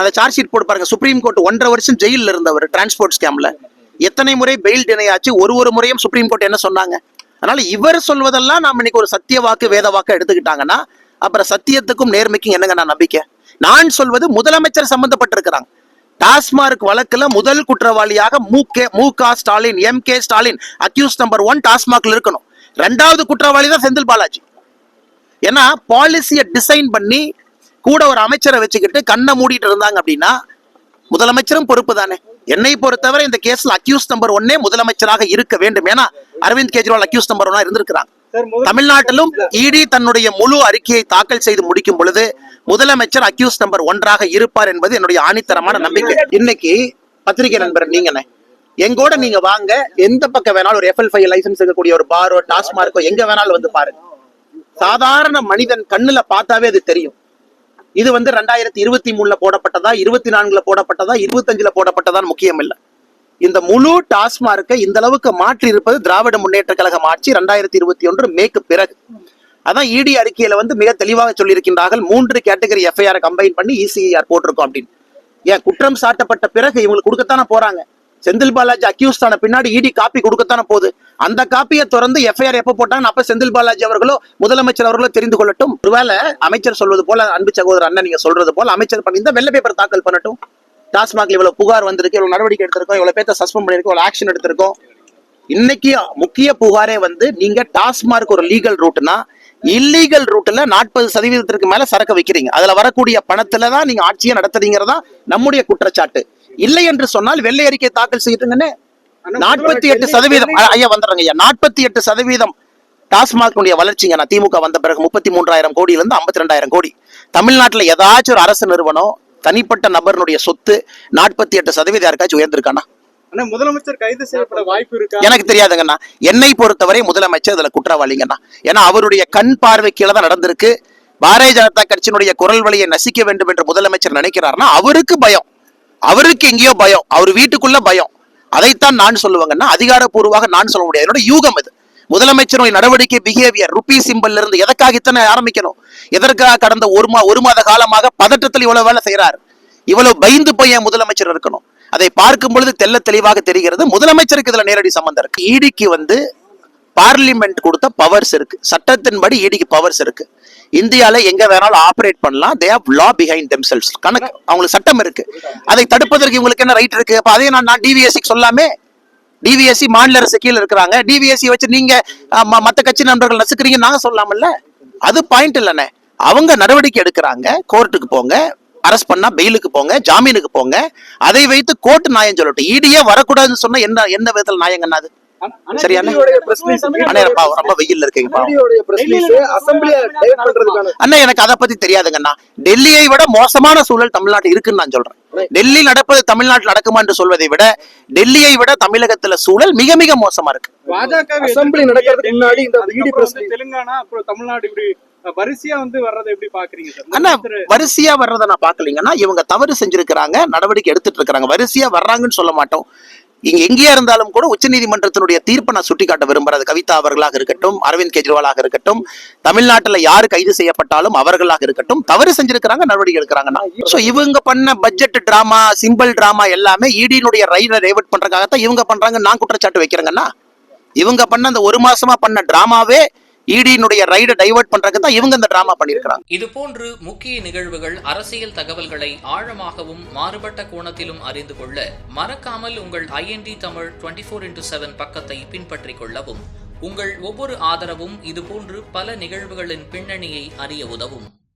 அந்த charge sheet போட்டு பாருங்க. சுப்ரீம் கோர்ட் 1.5 வருஷம் ஜெயிலில் இருந்தவர் டிரான்ஸ்போர்ட் ஸ்கேம்ல. எத்தனை முறை பெயில் டினை ஆச்சு, ஒரு முறையும் சுப்ரீம் கோர்ட் என்ன சொன்னாங்க? அதனால இவர் சொல்வதெல்லாம் நாம இன்னைக்கு ஒரு சத்திய வாக்கு வேத வாக்கு எடுத்துக்கிட்டாங்கன்னா அப்புறம் சத்தியத்துக்கும் நேர்மைக்கும் என்னங்க நான் நம்பிக்கை? நான் சொல்வது முதலமைச்சர் சம்பந்தப்பட்டிருக்கிறாங்க. டாஸ்மார்க் வழக்குல முதல் குற்றவாளியாக மு.க. Stalin, MK. Stalin accuse number 1 டாஸ்மாக்ல இருக்கணும். 2வது குற்றவாளி தான் செந்தில் பாலாஜி. ஏன்னா பாலிசியை டிசைன் பண்ணி கூட ஒரு அமைச்சரை வச்சுக்கிட்டு கண்ணை மூடிட்டு இருந்தாங்க அப்படின்னா முதலமைச்சரும் பொறுப்பு தானே. என்னை பொறுத்தவரை இந்த கேஸ்ல அக்யூஸ் நம்பர் 1 முதலமைச்சராக இருக்க வேண்டும். ஏன்னா அரவிந்த் கெஜ்ரிவால் அக்யூஸ் நம்பர் 1 இருந்திருக்கிறாங்க. தமிழ்நாட்டிலும் இடி தன்னுடைய முழு அறிக்கையை தாக்கல் செய்து முடிக்கும் பொழுது முதலமைச்சர் அக்யூஸ் நம்பர் 1 இருப்பார் என்பது என்னுடைய ஆணித்தரமான நம்பிக்கை. இன்னைக்கு பத்திரிகை நண்பர் நீங்க எங்கூட நீங்க வாங்க, எந்த பக்கம் வேணாலும் ஒரு FL5 லைசன்ஸ் இருக்கக்கூடிய ஒரு பாரோ டாஸ்மார்க்கோ எங்க வேணாலும் வந்து பாருங்க. சாதாரண மனிதன் கண்ணுல பார்த்தாவே அது தெரியும். இது 2023 போடப்பட்டதா, 24 போடப்பட்டதா, 25 போடப்பட்டதான் முக்கியம் இல்லை. இந்த முழு டாஸ்மார்க்கை இந்த அளவுக்கு மாற்றி இருப்பது திராவிட முன்னேற்ற கழகம் ஆட்சி 2021 மேக்கு பிறகு. அதான் இடி அறிக்கையில மிக தெளிவாக சொல்லியிருக்கின்றார்கள். 3 கேட்டகரி FIR கம்பைன் பண்ணி ECIR போட்டிருக்கோம் அப்படின்னு. ஏன் குற்றம் சாட்டப்பட்ட பிறகு இவங்களுக்கு கொடுக்கத்தானே போறாங்க. செந்தில் பாலாஜி அக்யூஸ்ட் ஆன பின்னாடி இடி காப்பி கொடுக்கத்தானே போகுது. அந்த காப்பியை திறந்து FIR எப்ப போட்டாங்க அப்ப செந்தில் பாலாஜி அவர்களோ முதலமைச்சர் அவர்களோ தெரிந்து கொள்ளட்டும். ஒருவேளை அமைச்சர் சொல்வது போல, அன்பு சகோதரர் அண்ணன் நீங்க சொல்றது போல அமைச்சர் பண்ணியிருந்தா வெள்ளை பேப்பர் தாக்கல் பண்ணட்டும். டாஸ்மாக்ல இவ்வளவு புகார் வந்திருக்கு, இவ்வளவு நடவடிக்கை எடுத்திருக்கோம், இவ்வளவு பேர்த்த சஸ்பெண்ட் பண்ணிருக்கோம், இவ்வளவு ஆக்ஷன் எடுத்திருக்கோம். இன்னைக்கு முக்கிய புகாரே நீங்க டாஸ்மார்க் ஒரு லீகல் ரூட்னா இல்லீகல் ரூட்ல 40% மேல சரக்கு வைக்கிறீங்க. அதுல வரக்கூடிய பணத்துலதான் நீங்க ஆட்சியை நடத்துறீங்கிறதா நம்முடைய குற்றச்சாட்டு. இல்லை என்று சொன்னால் வெள்ளை அறிக்கை தாக்கல் செய்யுங்கன்னு. 48% ஐயா வந்துடுறேங்க ஐயா. 48% டாஸ்மாக் வளர்ச்சிங்க. நான் திமுக வந்த பிறகு 33,000 கோடியில இருந்து 52,000 கோடி. தமிழ்நாட்டுல ஏதாச்சும் ஒரு அரசு நிறுவனம் தனிப்பட்ட நபருடைய சொத்து 48% யாருக்காச்சும் உயர்ந்திருக்கானா? முதலமைச்சர் கைது செய்யப்பட வாய்ப்பு இருக்கா? எனக்கு தெரியாதுங்கண்ணா. என்னை பொறுத்தவரை முதலமைச்சர் அதுல குற்றவாளிங்கண்ணா. ஏன்னா அவருடைய கண் பார்வை கீழே தான் நடந்திருக்கு. பாரதிய ஜனதா கட்சியினுடைய குரல் வழியை நசிக்க வேண்டும் என்று முதலமைச்சர் நினைக்கிறாருன்னா அவருக்கு பயம், அவருக்கு எங்கேயோ பயம், அவர் வீட்டுக்குள்ள பயம். அதைத்தான் நான் சொல்லுவாங்கன்னா அதிகாரப்பூர்வமாக நான் சொல்ல முடியாது. என்னோட யூகம் இது. முதலமைச்சருடைய நடவடிக்கை பிஹேவியர் ருபி சிம்பிள் இருந்து எதற்காக இத்தனை ஆரம்பிக்கணும்? எதற்காக கடந்த ஒரு மாத காலமாக பதட்டத்தில் இவ்வளவு வேலை செய்யறாரு? இவ்வளவு பயந்து போய் என் முதலமைச்சர் இருக்கணும். அதை பார்க்கும் பொழுது தெல்ல தெளிவாக தெரிகிறது முதலமைச்சருக்கு இதுல நேரடி சம்பந்தம் இருக்கு. இடிக்கு பார்லிமெண்ட் கொடுத்த பவர்ஸ் இருக்கு, சட்டத்தின்படி இடிக்கு பவர்ஸ் இருக்கு. இந்தியால எங்க வேணாலும் ஆபரேட் பண்ணலாம். they have law behind themselves. கணக்கு அவங்களுக்கு சட்டம் இருக்கு. அதை தடுப்பதற்கு இவங்களுக்கு என்ன ரைட் இருக்கு? அப்ப அதே நான் டிவிஎஸ்சி சொல்லாமே. டிவிஎஸ்சி மாநில அரசு கீழே இருக்கிறாங்க. டிவிஎஸ்சி வச்சு நீங்க மத்த கட்சி நண்பர்கள் நசுக்கிறீங்க நாங்க சொல்லாமல்ல. அது பாயிண்ட் இல்லைண்ணே. அவங்க நடவடிக்கை எடுக்கிறாங்க. கோர்ட்டுக்கு போங்க, அரெஸ்ட் பண்ணா பெயிலுக்கு போங்க, ஜாமீனுக்கு போங்க. அதை வைத்து கோர்ட் நியாயம் சொல்லட்டும். இடியே வரக்கூடாதுன்னு சொன்னா எந்த விதத்துல நியாயங்கண்ணா அது? சரியான ரொம்ப வெயில் இருக்கீங்க அண்ணா. எனக்கு அதை பத்தி தெரியாதுங்கண்ணா. டெல்லியை விட மோசமான சூழல் தமிழ்நாட்டில் இருக்குன்னு நான் சொல்றேன். டெல்லி நடப்பது தமிழ்நாட்டில் நடக்குமா என்று சொல்வதை விட டெல்லியை விட தமிழகத்துல சூழல் மிக மிக மோசமா இருக்கு. அசெம்பிளி நடக்கிறதுக்கு முன்னாடி இந்த தெலுங்கானா அப்புறம் தமிழ்நாடு இப்படி வரிசையா வர்றதை எப்படி பாக்குறீங்க சார்? அண்ணா வரிசையா வர்றதை நான் பாக்கலீங்கன்னா இவங்க தவறு செஞ்சிருக்கிறாங்க, நடவடிக்கை எடுத்துட்டு இருக்காங்க. வரிசையா வர்றாங்கன்னு சொல்ல மாட்டோம். இங்க எங்கேயா இருந்தாலும் கூட உச்சநீதிமன்றத்தினுடைய தீர்ப்பை நான் சுட்டிக்காட்ட விரும்புறது. கவிதா அவர்களாக இருக்கட்டும், அரவிந்த் கெஜ்ரிவாலாக இருக்கட்டும், தமிழ்நாட்டுல யாரு கைது செய்யப்பட்டாலும் அவர்களாக இருக்கட்டும், தவறு செஞ்சிருக்கிறாங்க, நடவடிக்கை எடுக்கிறாங்கன்னா. சோ இவங்க பண்ண பட்ஜெட் டிராமா, சிம்பிள் டிராமா எல்லாமே இடியினுடைய ரைடை டைவர்ட் பண்றதுக்காகத்தான் இவங்க பண்றாங்க. நான் குற்றச்சாட்டு வைக்கிறேங்கன்னா இவங்க பண்ண அந்த 1 மாசமா பண்ண டிராமாவே இடியினுடைய ரைடை டைவர்ட் பண்றதுக்கு தான் இவங்க இந்த டிராமா பண்ணியிருக்காங்க. இது போன்று முக்கிய நிகழ்வுகள், அரசியல் தகவல்களை ஆழமாகவும் மாறுபட்ட கோணத்திலும் அறிந்து கொள்ள மறக்காமல் உங்கள் IND தமிழ் 24/7 பக்கத்தை பின்பற்றிக் கொள்ளவும். உங்கள் ஒவ்வொரு ஆதரவும் இதுபோன்று பல நிகழ்வுகளின் பின்னணியை அறிய உதவும்.